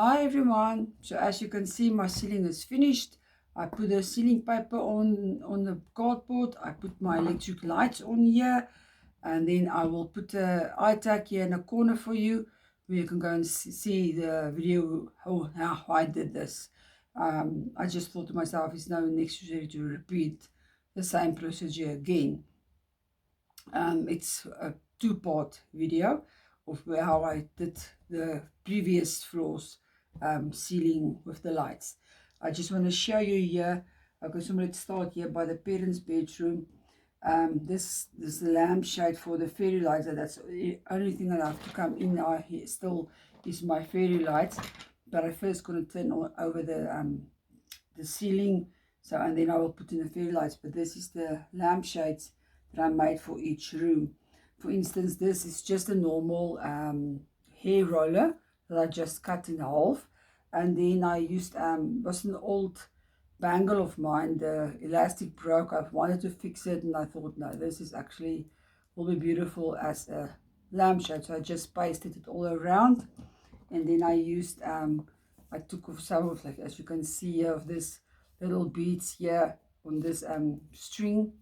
Hi everyone. So as you can see, my ceiling is finished. I put the ceiling paper on the cardboard. I put my electric lights on here, and then I will put a eye tag here in a corner for you, where you can go and see the video how I did this. I just thought to myself, it's no necessary to repeat the same procedure again. It's a two-part video of how I did the previous floors ceiling with the lights. I just want to show you here. Okay, so I'm going to start here by the parents' bedroom. This is the lampshade for the fairy lights. That's the only thing that I have to come in now. Here still is my fairy lights, but I first going to turn over the ceiling. So, and then I will put in the fairy lights. But this is the lampshades that I made for each room. For instance, this is just a normal hair roller that I just cut in half, and then I used was an old bangle of mine. The elastic broke. I wanted to fix it, and I thought, no, this is actually will be beautiful as a lampshade. So I just pasted it all around, and then I used I took off some of, like as you can see here, of this little beads here on this string,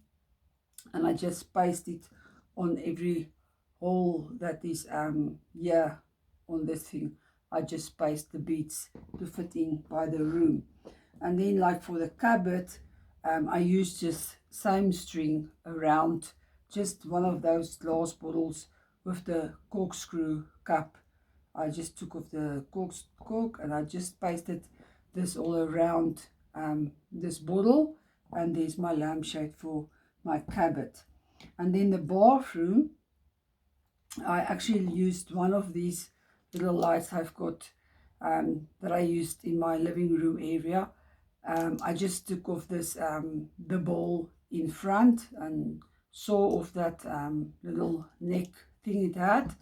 and I just pasted it on every hole that is here on this thing. I just paste the beads to fit in by the room. And then, like for the cupboard, I used just same string around just one of those glass bottles with the corkscrew cup. I just took off the cork and I just pasted this all around this bottle, and there's my lampshade for my cupboard. And then the bathroom, I actually used one of these little lights I've got that I used in my living room area. I just took off this the bowl in front and saw off that little neck thing it had,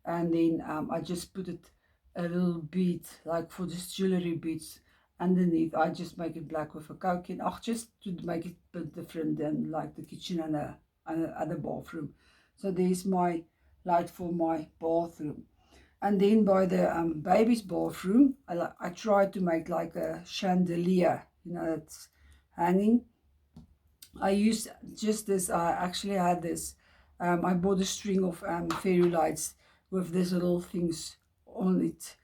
and then I just put it a little bead, like for this jewelry beads underneath. I just make it black with a coke in, just to make it a bit different than like the kitchen and the other bathroom. So there's my light for my bathroom. And then by the baby's bathroom, I tried to make like a chandelier, that's hanging. I used just this. I actually had this. I bought a string of fairy lights with these little things on it.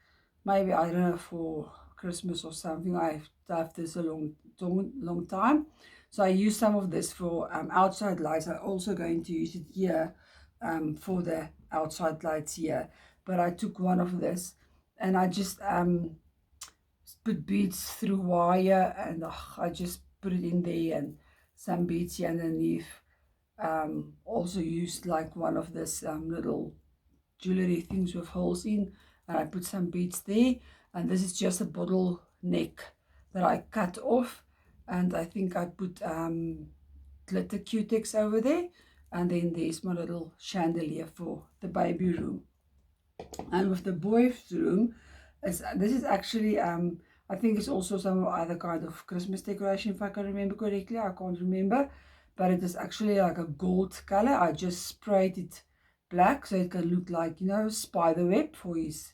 Maybe, I don't know, for Christmas or something. I have this a long time. So I used some of this for outside lights. I'm also going to use it here for the outside lights here. But I took one of this and I just put beads through wire, and I just put it in there, and some beads here underneath. Also used like one of this little jewelry things with holes in, and I put some beads there. And this is just a bottle neck that I cut off, and I think I put glitter Q-tex over there. And then there's my little chandelier for the baby room. And with the boys room, this is actually I think it's also some other kind of Christmas decoration, if I can remember correctly. I can't remember, but it is actually like a gold color. I just sprayed it black so it can look like, spider web for his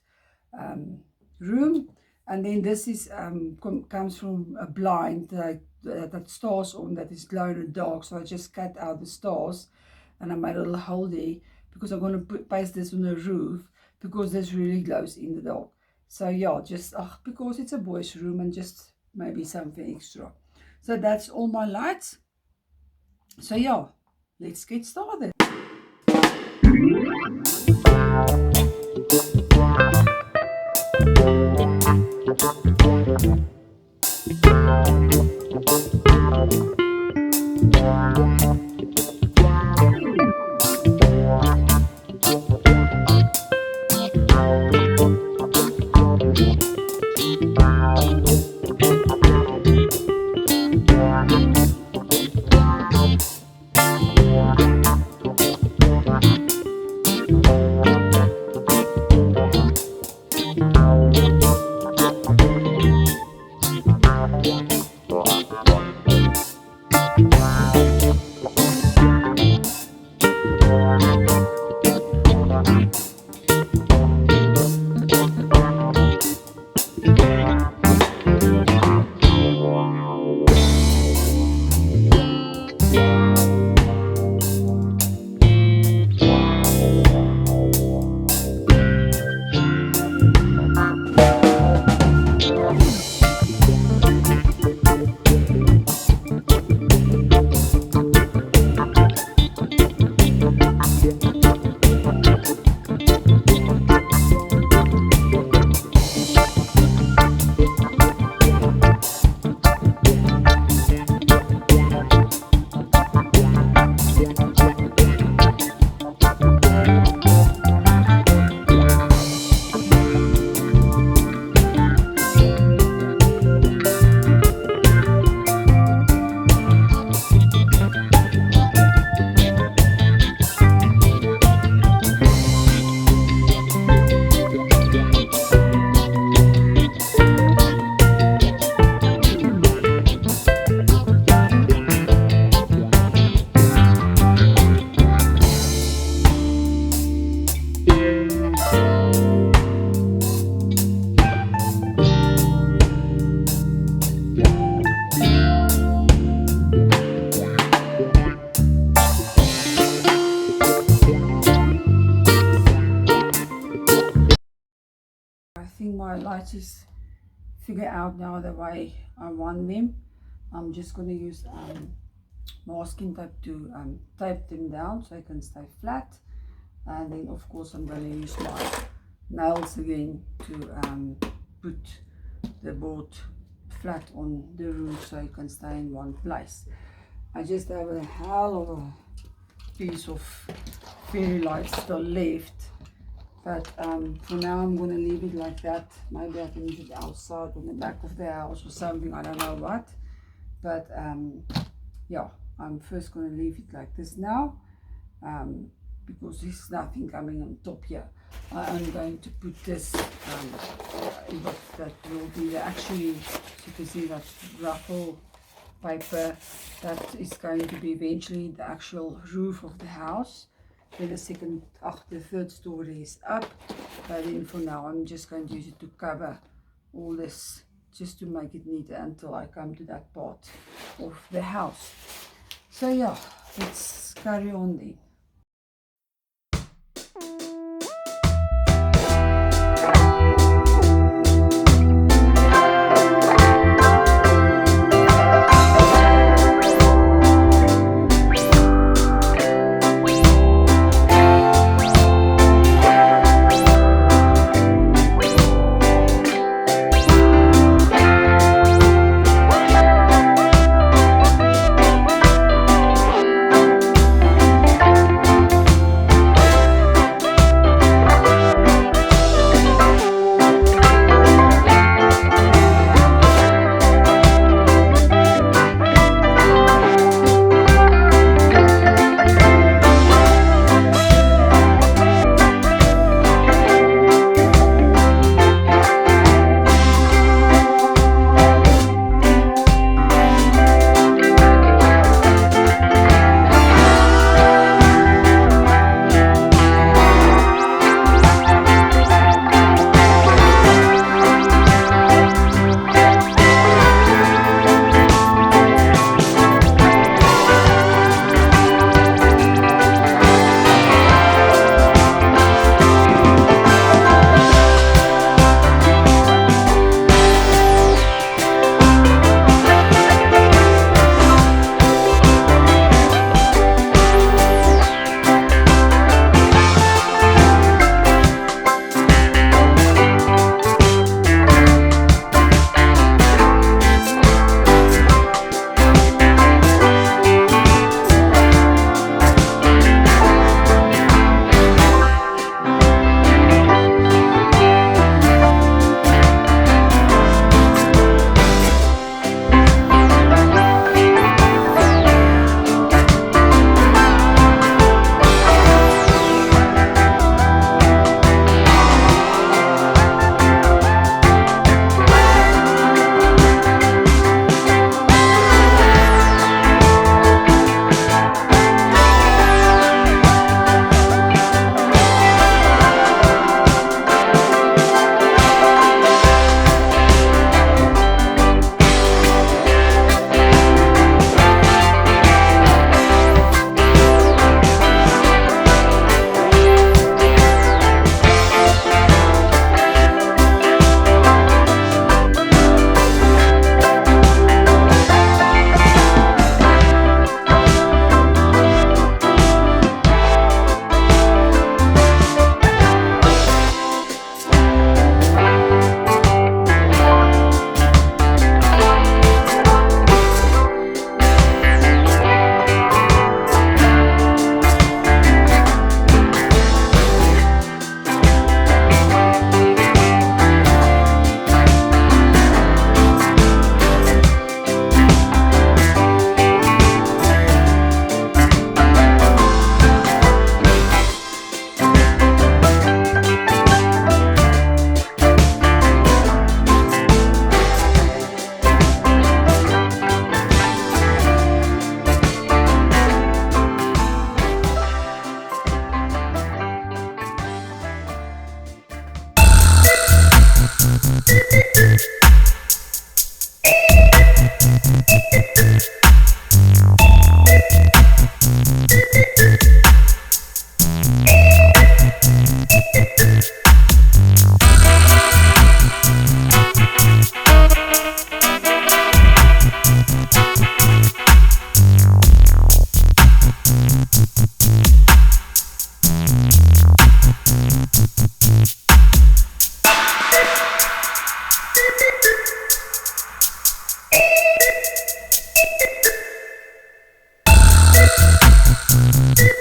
room. And then this is comes from a blind that stars on, that is glow in the dark. So I just cut out the stars and I made a little hole there, because I'm going to paste this on the roof, because this really glows in the dark. So yeah, just because it's a boy's room, and just maybe something extra. So that's all my lights. So yeah, let's get started. I just figure out now the way I want them. I'm just going to use masking tape to tape them down so I can stay flat. And then of course I'm going to use my nails again to put the board flat on the roof so it can stay in one place. I just have a hell of a piece of fairy lights still left, but for now I'm going to leave it like that. Maybe I can use it outside on the back of the house or something, I don't know what, but yeah, I'm first going to leave it like this now, because there's nothing coming on top here. I am going to put this that will be the actually, so you can see that ruffle paper that is going to be eventually the actual roof of the house. Then the third story is up, but then for now I'm just going to use it to cover all this, just to make it neat until I come to that part of the house. So yeah, let's carry on then.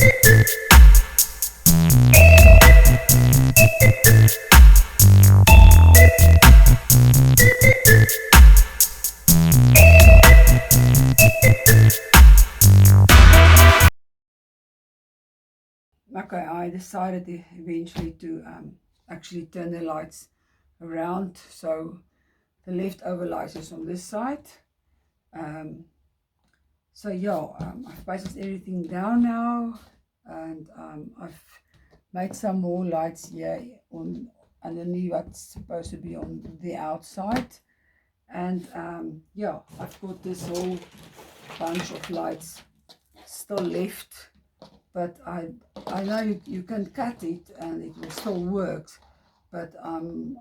Okay, I decided eventually to actually turn the lights around, so the leftover lights is on this side. So yeah, I've pasted everything down now, and I've made some more lights here on underneath what's supposed to be on the outside. And yeah, I've got this whole bunch of lights still left, but I know you can cut it and it will still work, but I'm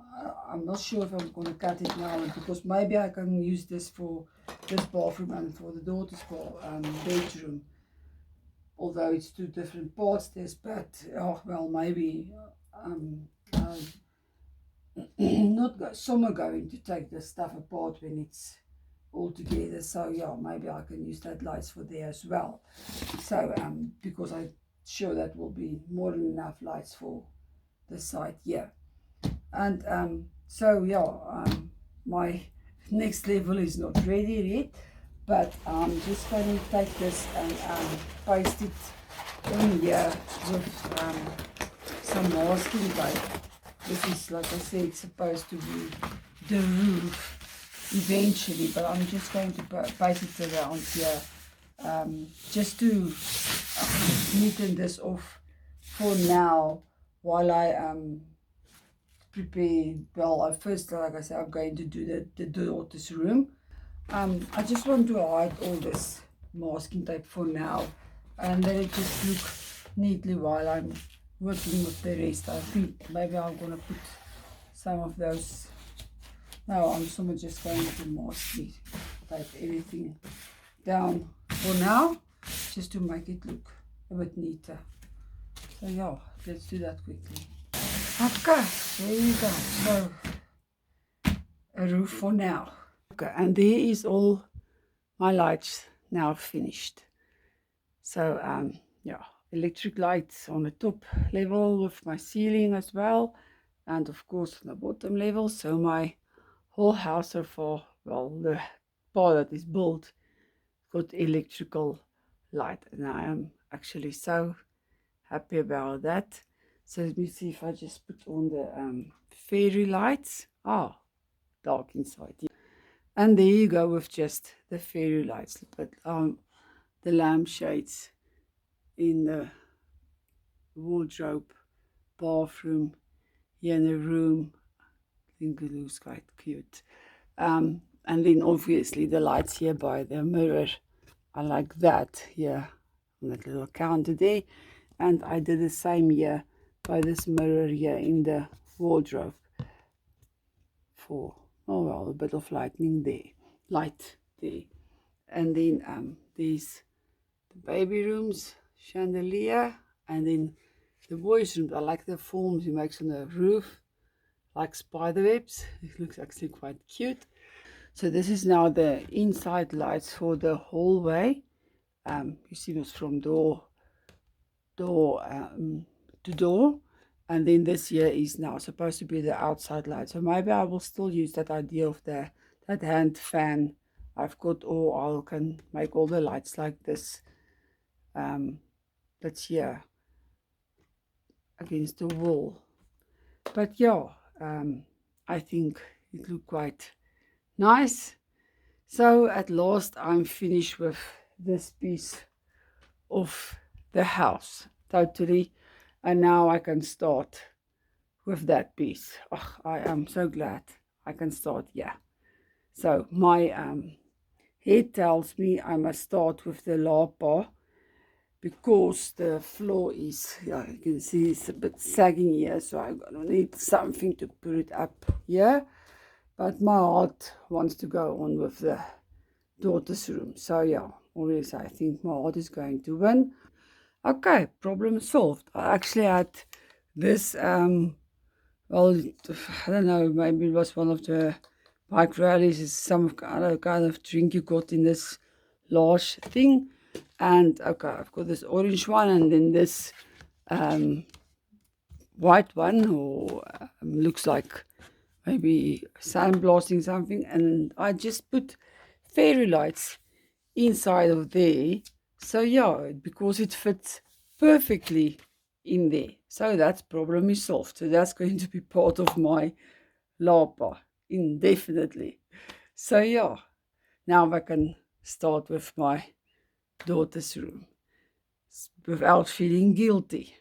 not sure if I'm going to cut it now, because maybe I can use this for this bathroom and for the daughter's bedroom, although it's two different parts this, but oh well, maybe some are going to take the stuff apart when it's all together, so yeah, maybe I can use that lights for there as well. So because I'm sure that will be more than enough lights for the side here. And so yeah, my next level is not ready yet, but I'm just going to take this and paste it in here with some masking tape. This is, like I said, supposed to be the roof eventually, but I'm just going to paste it around here just to neaten this off for now while I prepare. Well, first, like I said, I'm going to do the daughter's room. I just want to hide all this masking tape for now and let it just look neatly while I'm working with the rest. I think maybe I'm going to put some of those. No, I'm just going to masking tape everything down for now, just to make it look a bit neater. So yeah, let's do that quickly. Okay, there you go. So a roof for now. Okay, and there is all my lights now finished. So yeah, electric lights on the top level with my ceiling as well, and of course on the bottom level. So my whole house so far, well, the part that is built, got electrical light, and I am actually so happy about that. So let me see if I just put on the fairy lights. Dark inside. And there you go with just the fairy lights. But the lampshades in the wardrobe, bathroom, here in the room. I think it looks quite cute. And then obviously the lights here by the mirror. I like that here on that little counter there. And I did the same here by this mirror here in the wardrobe for, oh well, a bit of light there. And then there's the baby rooms chandelier, and then the boys' room. I like the forms he makes on the roof, like spider webs. It looks actually quite cute. So this is now the inside lights for the hallway. You see this from door to door, and then this here is now supposed to be the outside light. So maybe I will still use that idea of that hand fan I've got, or I can make all the lights like this. That's here against the wall. But yeah, I think it looked quite nice. So at last I'm finished with this piece of the house totally, and now I can start with that piece. I am so glad I can start here. So my head tells me I must start with the lapa, because the floor is, yeah, you can see it's a bit sagging here, so I'm gonna need something to put it up here. But my heart wants to go on with the daughter's room. So yeah, obviously I think my heart is going to win. Okay, problem solved. I actually had this, well, I don't know, maybe it was one of the bike rallies. It's some other kind of drink you got in this large thing. And okay, I've got this orange one and then this white one, or looks like maybe sandblasting something. And I just put fairy lights inside of there. So yeah, because it fits perfectly in there. So that problem is solved. So that's going to be part of my lapa indefinitely. So yeah, now I can start with my daughter's room without feeling guilty.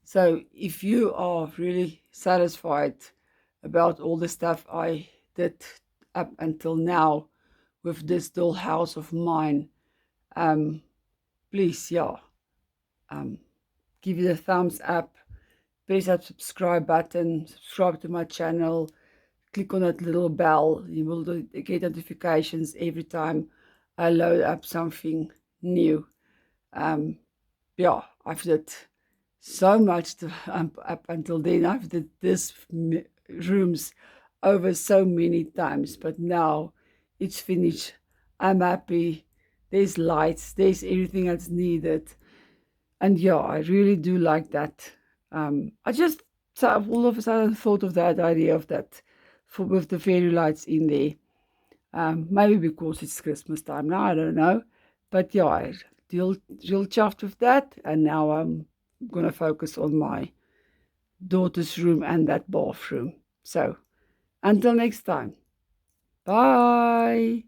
So if you are really satisfied about all the stuff I did up until now with this dollhouse of mine, please, yeah, give it a thumbs up, press that subscribe button, subscribe to my channel, click on that little bell. You will get notifications every time I load up something new. Yeah, I've did so much up until then. I've did this rooms over so many times, but now it's finished. I'm happy. There's lights, there's everything that's needed. And yeah, I really do like that. I just all of a sudden thought of that idea of that with the fairy lights in there. Maybe because it's Christmas time now, I don't know. But yeah, I real chuffed with that. And now I'm going to focus on my daughter's room and that bathroom. So until next time, bye.